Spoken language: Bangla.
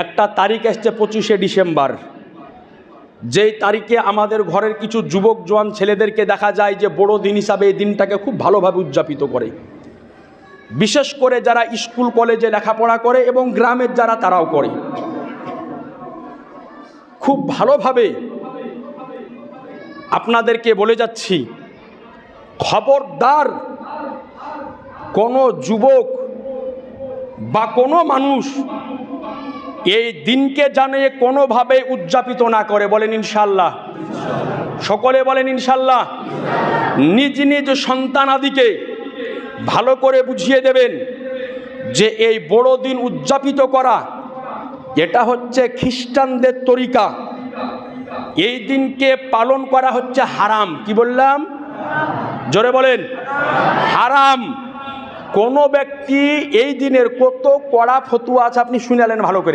একটা তারিখ আসছে 25শে ডিসেম্বর, যেই তারিখে আমাদের ঘরের কিছু যুবক জওয়ান ছেলেদেরকে দেখা যায় যে বড়দিন হিসাবে এই দিনটাকে খুব ভালোভাবে উদযাপিত করে। বিশেষ করে যারা স্কুল কলেজে লেখাপড়া করে এবং গ্রামের যারা তারাও করে খুব ভালোভাবে। আপনাদেরকে বলে যাচ্ছি, খবরদার কোনো যুবক বা কোনো মানুষ এই দিনকে জানে কোনোভাবে উদযাপিত না করে। বলেন ইনশাআল্লাহ, সকলে বলেন ইনশাআল্লাহ। নিজ নিজ সন্তানাদিকে ভালো করে বুঝিয়ে দেবেন যে এই বড়দিন উদযাপিত করা এটা হচ্ছে খ্রিস্টানদের তরিকা। এই দিনকে পালন করা হচ্ছে হারাম। কি বললাম? জোরে বলেন, হারাম। কোনো ব্যক্তি এই দিনের কত কড়া ফতোয়া আছে আপনি শুনালেন ভালো করে।